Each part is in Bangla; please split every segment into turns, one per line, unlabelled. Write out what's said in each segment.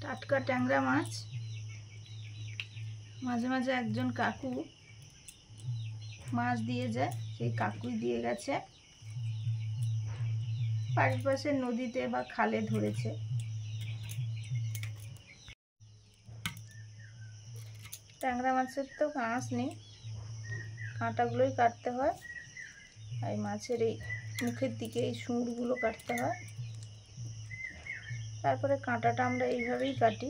টাটকা ট্যাংরা মাছ। মাঝে মাঝে একজন কাকু মাছ দিয়ে যায়, সেই কাকুই দিয়ে গেছে। বাড়ির পাশে নদীতে বা খালে ধরেছে। ট্যাংরা মাছের তো আঁশ নেই, কাঁটাগুলোই কাটতে হয়। এই মাছের এই মুখের দিকে এই সুঁড়গুলো কাটতে হয়। তারপরে কাঁটাটা আমরা এইভাবেই কাটি।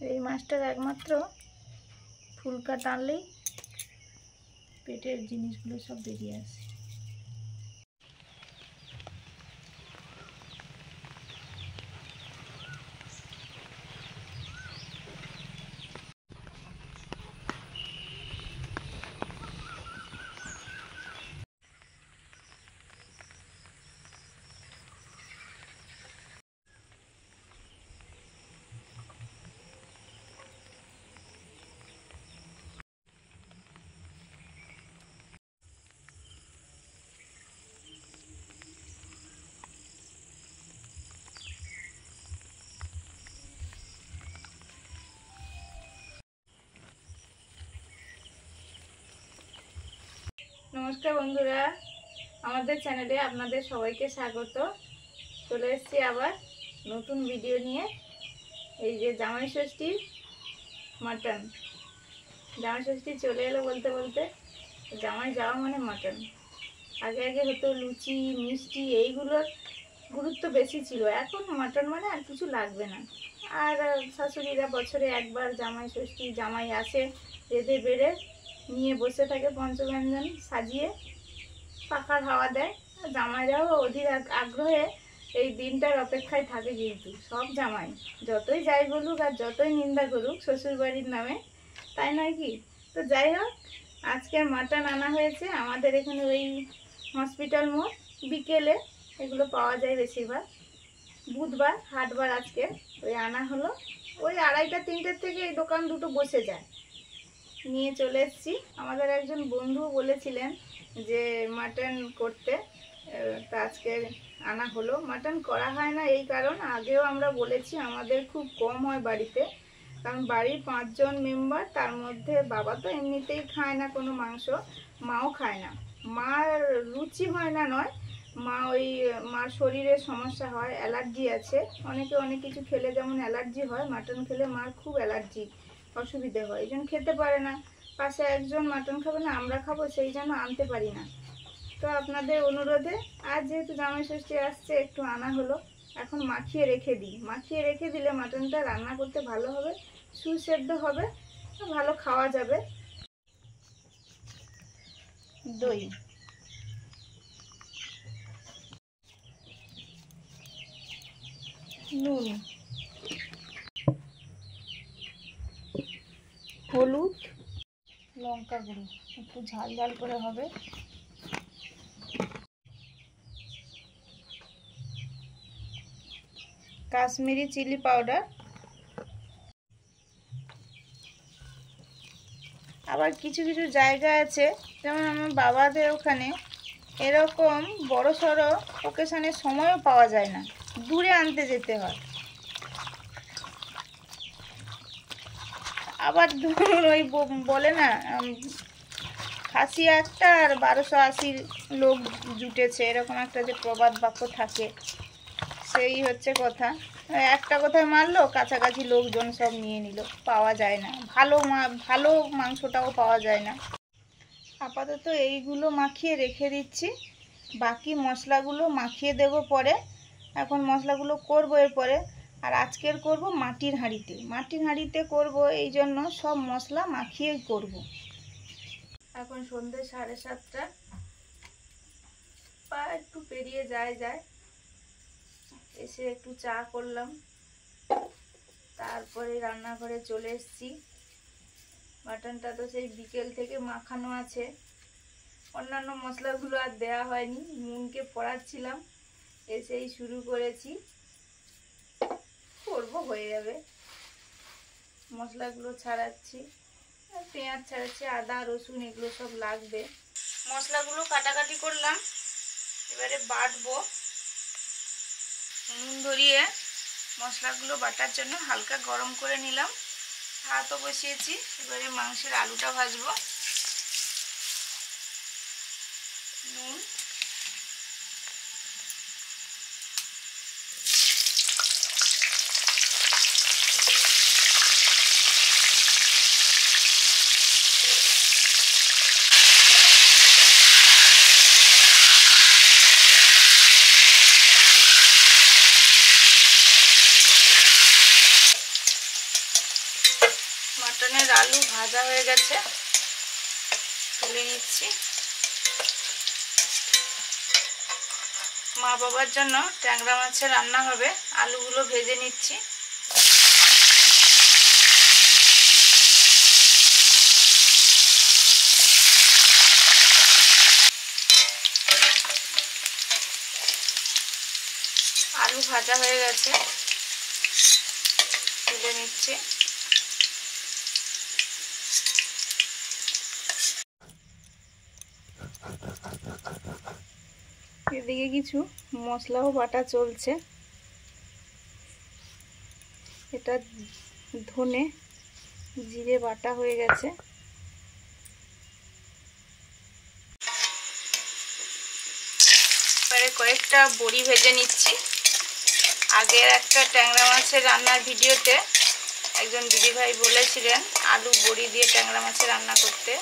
এই মাছটার একমাত্র ফুলকা টানলেই পেটের জিনিসগুলো সব বেরিয়ে আসে। নমস্কার বন্ধুরা, আমাদের চ্যানেলে আপনাদের সবাইকে স্বাগত। চলে এসেছি আবার নতুন ভিডিও নিয়ে। এই যে জামাই ষষ্ঠীর মাটন, জামাই ষষ্ঠী চলে এলো বলতে বলতে জামাই যাওয়া মানে মাটন। আগে আগে হতো লুচি মিষ্টি, এইগুলোর গুরুত্ব বেশি ছিল। এখন মাটন মানে আর কিছু লাগবে না। আর শাশুড়িরা বছরে একবার জামাই ষষ্ঠী, জামাই আসে রেঁধে বেড়ে নিয়ে বসে থাকে পঞ্চব্যঞ্জন সাজিয়ে, পাখার হাওয়া দেয়। জামাইরাও অধীর আগ্রহে এই দিনটার অপেক্ষায় থাকে। কিন্তু সব জামাই যতই যাই বলুক আর যতই নিন্দা করুক শ্বশুরবাড়ির নামে, তাই নয় কি? তো যাই হোক, আজকের মাটন আনা হয়েছে আমাদের এখানে ওই হসপিটাল মোড়। বিকেলে এগুলো পাওয়া যায় বেশিরভাগ, বুধবার হাটবার আজকে। ওই আনা হলো, ওই 2:30-3টের থেকে এই দোকান দুটো বসে যায়। নিয়ে চলে এসেছি। আমাদের একজন বন্ধু বলেছিলেন যে মাটন করতে, তা আজকে আনা হলো। মাটন করা হয় না এই কারণ, আগেও আমরা বলেছি আমাদের খুব কম হয় বাড়িতে, কারণ বাড়ির 5 জন মেম্বার, তার মধ্যে বাবা তো এমনিতেই খায় না কোনো মাংস, মাও খায় না। মার রুচি হয় না নয়, মার শরীরে সমস্যা হয়, অ্যালার্জি আছে। অনেকে অনেক কিছু খেলে যেমন অ্যালার্জি হয়, মাটন খেলে মার খুব অ্যালার্জি, অসুবিধে হয়, এই জন্য খেতে পারে না। পাশে একজন মাটন খাবে না, আমরা খাবো, সেই জন্য আনতে পারি না। তো আপনাদের অনুরোধে আজ যেহেতু জামাই ষষ্ঠী আসছে একটু আনা হলো। এখন মাখিয়ে রেখে দিই, মাখিয়ে রেখে দিলে মাটনটা রান্না করতে ভালো হবে, সুসেদ্ধ হবে, ভালো খাওয়া যাবে। দই, নুন, হলুদ, লঙ্কা গুঁড়ো, একটু ঝাল ঝাল করে হবে। Kashmiri chilli powder. আবার কিছু কিছু জায়গা আছে, যেমন আমার বাবাদের ওখানে এরকম বড় সড়ো ওকেশনের সময়ও পাওয়া যায় না, দূরে আনতে যেতে হয়। আবার ধরুন ওই বলে না, খাসি একটা আর 1280 লোক জুটেছে, এরকম একটা যে প্রবাদ বাক্য থাকে, সেই হচ্ছে কথা। একটা কথায় মারলো, কাছাকাছি লোকজন সব নিয়ে নিল, পাওয়া যায় না, ভালো মাংসটাও পাওয়া যায় না। আপাতত এইগুলো মাখিয়ে রেখে দিচ্ছি, বাকি মশলাগুলো মাখিয়ে দেব পরে। এখন মশলাগুলো করব এরপরে। আর আজকের করব মাটির হাঁড়িতে, মাটির হাঁড়িতে করব, এই জন্য সব মশলা মাখিয়েই করব। এখন সন্ধ্যে 7:30, পা একটু পেরিয়ে যায়। এসে একটু চা করলাম, তারপরে রান্নাঘরে চলে এসেছি। মাটনটা তো সেই বিকেল থেকে মাখানো আছে, অন্যান্য মশলাগুলো আর দেওয়া হয়নি, নুনকে পড়াচ্ছিলাম, এসেই শুরু করেছি, করবো, হয়ে যাবে। মশলাগুলো ছাড়াচ্ছি, পেঁয়াজ ছাড়াচ্ছি, আদা রসুন এগুলো সব লাগবে। মশলাগুলো কাটাকাটি করলাম, এবারে বাটবো। নুন ধরিয়ে মশলাগুলো বাটার জন্য হালকা গরম করে নিলাম, ভাতও বসিয়েছি। এবারে মাংসের আলুটা ভাজবো। নুন, মাটনের আলু ভাজা হয়ে গেছে, তুলে নিচ্ছি। মা বাবার জন্য ট্যাংরা মাছের রান্না হবে, আলুগুলো ভেজে নিচ্ছি। আলু ভাজা হয়ে গেছে, তুলে নিচ্ছি। এদিকে কিছু মশলাও বাটা চলছে। এটা ধনে জিরে বাটা হয়ে গেছে। এবারে কয়েকটা বড়ি ভেজে নিচ্ছি। আগের একটা ট্যাংরা মাছের রান্নার ভিডিওতে একজন দিদিভাই বলেছিলেন আলু বড়ি দিয়ে ট্যাংরা মাছের রান্না করতে,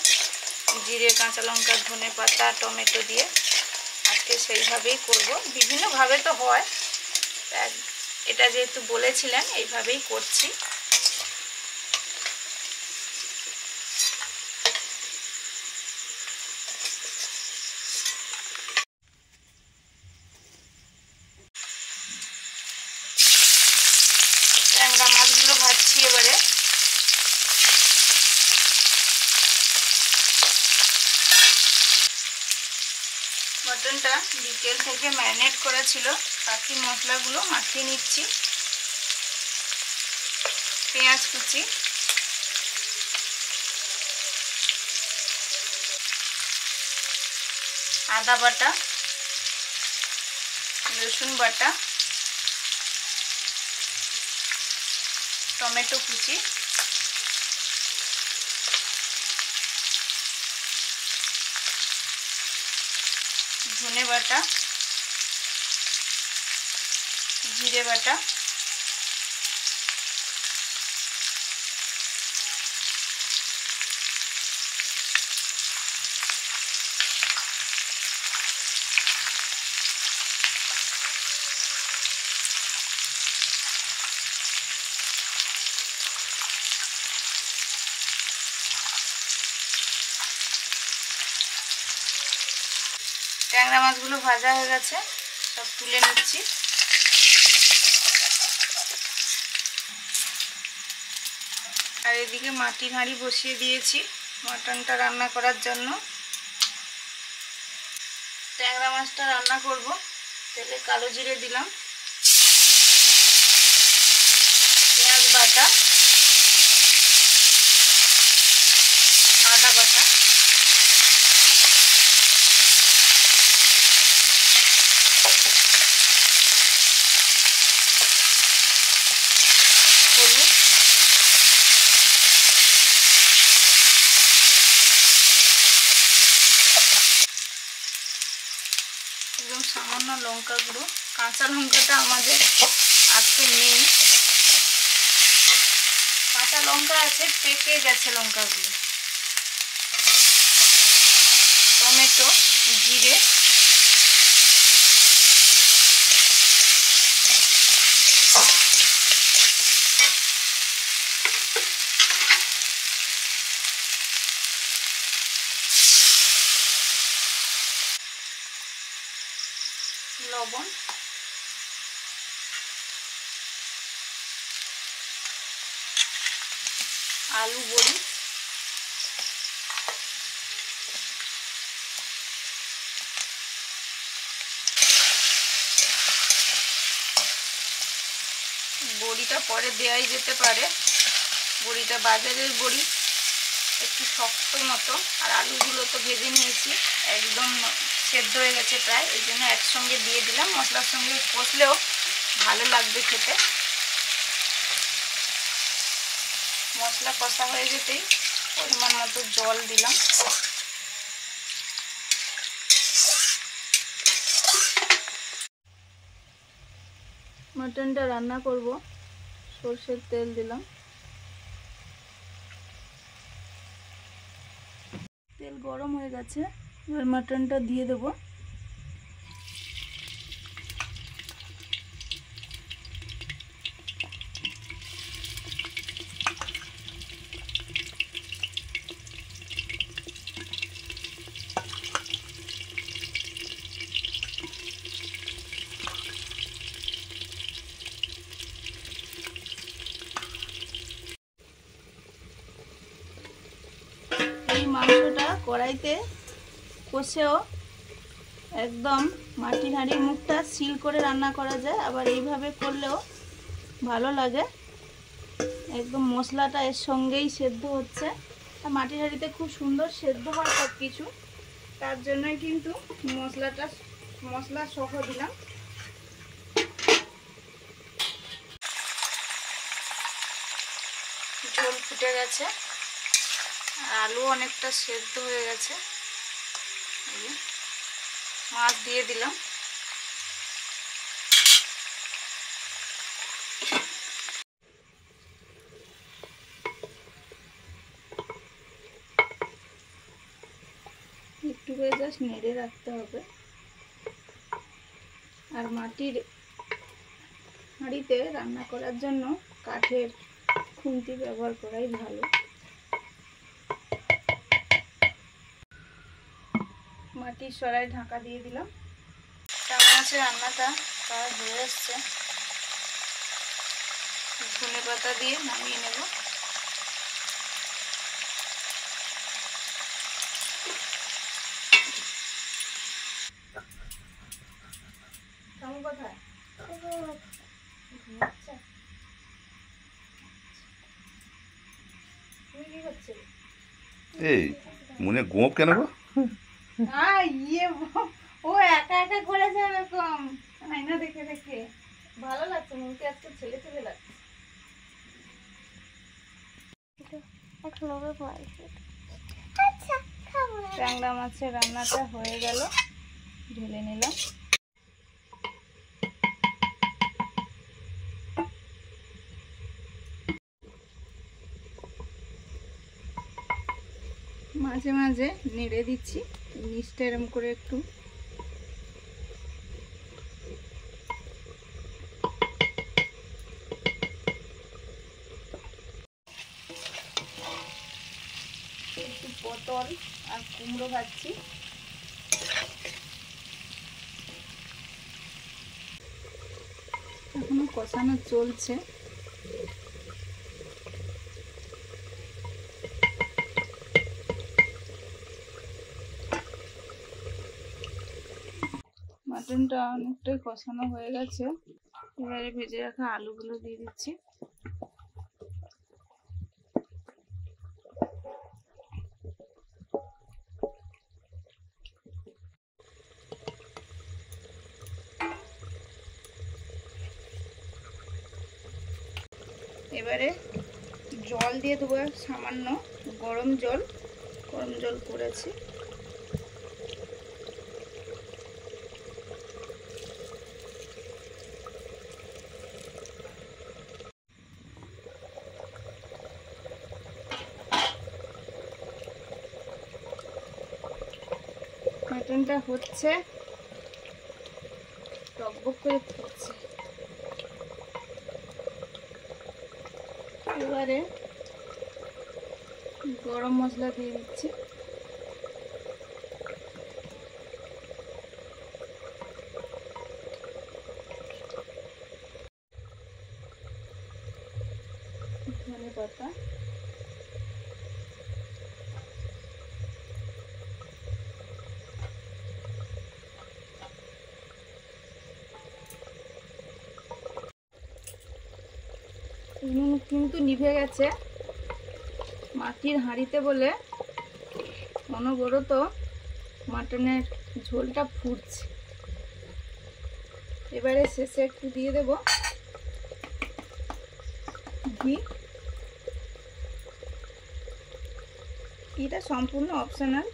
জিরে কাঁচা লঙ্কা ধনে পাতা টমেটো দিয়ে। আজকে সেইভাবেই করব। বিভিন্নভাবে তো হয়, এটা যেহেতু বলেছিলেন এইভাবেই করছি। ট্যাংরা মাছগুলো ভাজছি এবারে। মটনটা বিকেল থেকে ম্যারিনেট করা ছিল, বাকি মশলাগুলো মাখিয়ে নিচ্ছি। পেঁয়াজ কুচি, আদা বাটা, রসুন বাটা, টমেটো কুচি, ধনে বাটা, জিরে বাটা, ট্যাংরা মাছগুলো ভাজা হয়ে গেছে, সব তুলে নিচ্ছি। আর এদিকে মাটির হাঁড়ি বসিয়ে দিয়েছি মটনটা রান্না করার জন্য। ট্যাংরা মাছটা রান্না করব। তেলে কালো জিরে দিলাম, পেঁয়াজ বাটা, আদা বাটা, হলুদ, একদম সামান্য লঙ্কা গুঁড়ো। কাঁচা লঙ্কাটা আমাদের আজকে নেই, কাঁচা লঙ্কা আছে, পেকে গেছে লঙ্কাগুলো। টমেটো, জিরে, লবণ, আলু বড়ি, বড়িটা পরে দেওয়াই যেতে পারে, বড়িটা বাজারের বড়ি, একটু শক্ত মতো। আর আলুগুলো তো ভেজে নিয়েছি, একদম সেদ্ধ হয়ে গেছে প্রায়, এই জন্য একসঙ্গে দিয়ে দিলাম। মশলার সঙ্গে কষলেও ভালো লাগবে খেতে। মশলা কষা হয়ে যেতেই পরিমাণ মতো জল দিলাম। মাটনটা রান্না করব, সরষের তেল দিলাম। তেল গরম হয়ে গেছে, এবার মাটনটা দিয়ে দেবো। এই মাংসটা কড়াইতে কষেও একদম মাটির হাঁড়ির মুখটা সিল করে রান্না করা যায়, আবার এইভাবে করলেও ভালো লাগে। একদম মশলাটা এর সঙ্গেই সেদ্ধ হচ্ছে, আর মাটির হাঁড়িতে খুব সুন্দর সেদ্ধ হয় সব কিছু, তার জন্যই কিন্তু মশলা সহ দিলাম। ঝোল ফুটে গেছে, আর আলু অনেকটা সেদ্ধ হয়ে গেছে। মাছ দিয়ে দিলাম। একটু করে জাস্ট নেড়ে রাখতে হবে। আর মাটির হাঁড়িতে রান্না করার জন্য কাঠের খুন্তি ব্যবহার করাই ভালো। মাটির সরাই ঢাকা দিয়ে দিলাম। কেমন আছে রান্নাটা প্রায় হয়ে এসছে। ধনে পাতা দিয়ে নামিয়ে নেব। কেমন কোথায় তুমি কি করছো?
এই মনে গোপ কেন গো?
ও একা একা করেছে এরকম আয়না দেখে দেখে। ভালো লাগছে, মুখে আজকে ছেলে ছেলে লাগছে। ট্যাংরা মাছের রান্নাটা হয়ে গেল, ঢেলে নিলাম। মাঝে মাঝে নেড়ে দিচ্ছি, নিচটা এরম করে একটু। একটু পটল আর কুমড়ো ভাজছি। এখনো কষানো চলছে। মাটনটা অনেকটাই কষানো হয়ে গেছে, এবারে ভেজে রাখা আলুগুলো দিয়ে দিচ্ছি। এবারে জল দিয়ে দেবো, সামান্য গরম জল করেছি। মাটনটা হচ্ছে, টকবক করে ফুটছে। এবারে গরম মশলা দিয়ে দিচ্ছি। ধনে পাতা, নুন কিন্তু নিভে গেছে, মাটির হাঁড়িতে বলে অনবরত মাটনের ঝোলটা ফুটছে। এবারে শেষে একটু দিয়ে দেব ঘি। ঘিটা সম্পূর্ণ অপশনাল,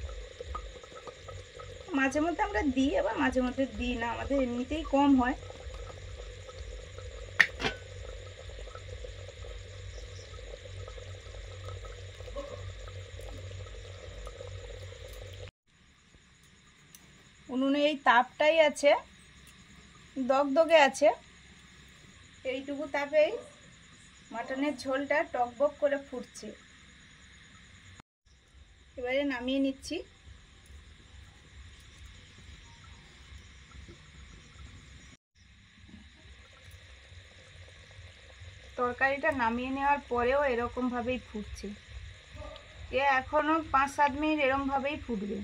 মাঝে মধ্যে আমরা দিই আবার মাঝে মধ্যে দিই না, আমাদের এমনিতেই কম হয়। উনুনে এই তাপটাই আছে, দগদগে আছে, এইটুকু তাপেই মাটনের ঝোলটা টকবক করে ফুটছে। এবারে নামিয়ে নিচ্ছি। তরকারিটা নামিয়ে নেওয়ার পরেও এরকম ভাবেই ফুটছে, এখনো 5-7 মিনিট এরকম ভাবেই ফুটবে।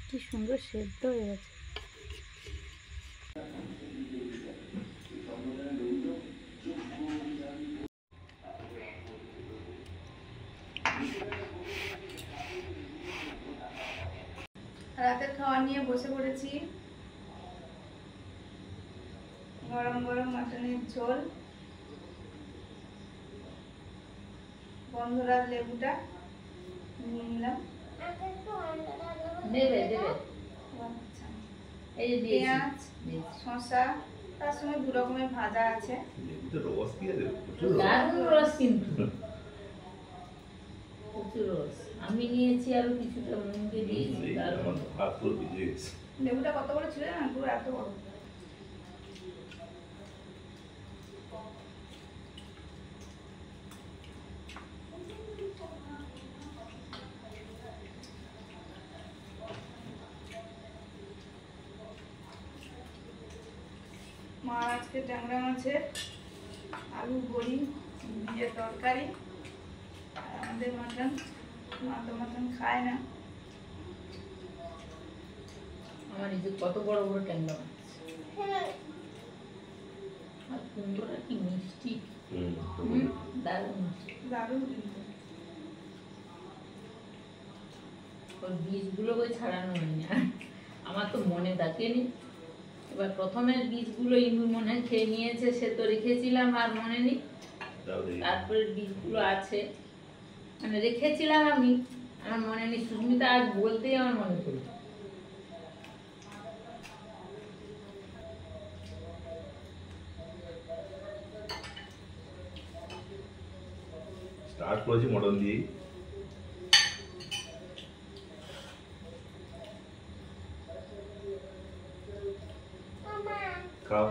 কি সুন্দর সেদ্ধ হয়ে গেছে। রাতের খাওয়া নিয়ে বসে পড়েছি। গরম গরম মাটনের ঝোল, বন্ধুরা লেবুটা নিয়ে নিলাম। পেঁয়াজ, শসা, তার সঙ্গে 2 রকমের ভাজা আছে।
আমি নিয়েছি আরো কিছুটা মুখে দিয়েছি।
লেবুটা কত বড় ছিল না, পুরো এত বড়। মা আজকে ট্যাংরা মাছের আলু বড়ি দিয়ে তরকারি, আর আমাদের মাটন। মা তো মাটন খায় না।
আমার এই যে কত বড় বড় ট্যাংরা মাছ, আর সুন্দর আর কি মিষ্টি, দারুণ মিষ্টি,
দারুণ কিন্তু।
ওর বীজগুলো ওই ছাড়ানো হয়নি, আমার তো মনে থাকেনি। এবার প্রথমের বীজগুলো ইন্দুর মনে হয় খেয়ে নিয়েছে, সে তো রেখেছিলাম আর মনে নেই। তারপরে বীজগুলো আছে, মানে রেখেছিলাম আমি, আমার মনে নেই। সুস্মিতা আজ বলতেই আমার মনে পড়ল।
স্টার্ট করেছি মটন দিয়েই। খাও।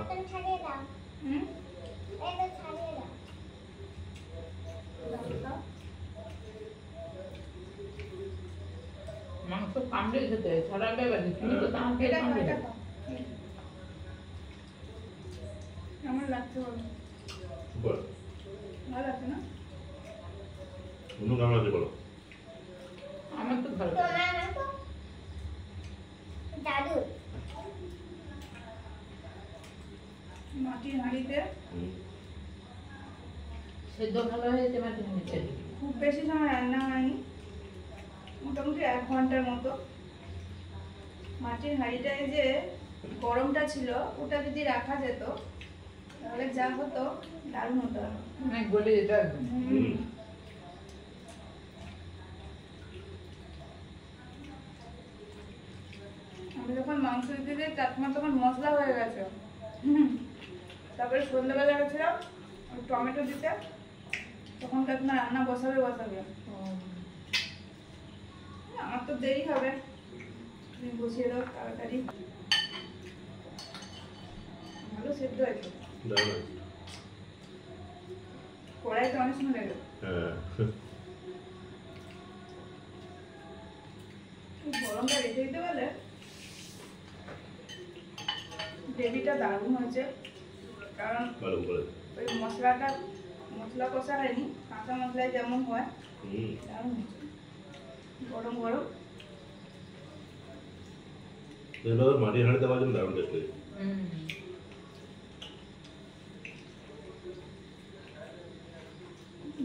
মাংস কামড়ে খেতে ছড়াবে, তুমি তো তাকে কামড়ে দাও।
আমার লাগছে বলো, ভালো লাগছে না?
অন্য কেমন আছে বলো?
আমার তো ভালো
মাটির হাঁড়িতে
সেদ্ধ ভালো হয়েছে। মাটি নিচে
খুব বেশি সময় রান্না হয়নি, মোটামুটি 1 ঘন্টার মতো। মাটির হাঁড়িটায় যে গরমটা ছিল, ওটা যদি রাখা যেত তাহলে যা হতো দারুণ হতো।
অনেক গলে যেত একদম।
আমি যখন মাংস দিতে দিই তার তখন মশলা হয়ে গেছে। তারপরে সন্ধ্যাবেলা গেছিলাম টমেটো দিতে, তখন কাকিমা রান্না বসাবে। আমার তো দেরি হবে, তুমি বসিয়ে দাও তাড়াতাড়ি। ভালো সেদ্ধ হয়েছে, কড়াইতে অনেক সময় লাগে। গরমটা রেখে দিতে পারলে গ্রেভিটা দারুণ হয়েছে, কারণ ওই মশলা কষা হয়নি, কাঁচা মশলায় যেমন হয় দারুণ হয়েছে। গরম গরম
এবার মাটির হাঁড়িতে দেওয়ার জন্য দারুণ টেস্ট হয়েছে।
হুম।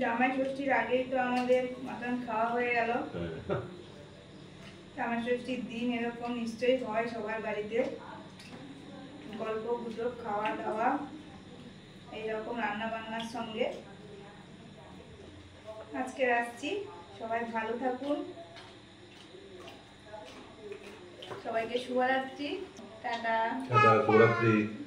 জামাই ষষ্ঠীর আগেই তো আমাদের মাটন খাওয়া হয়ে গেল।
হ্যাঁ।
জামাই ষষ্ঠীর দিন এরকম নিশ্চয়ই হয় সবার বাড়িতে, গল্প গুজব খাওয়া দাওয়া এইরকম রান্না বান্নার সঙ্গে। আজকে রাখছি, সবাই ভালো থাকুন, সবাইকে শুভরাত্রি, টাটা।
টাটা, শুভরাত্রি।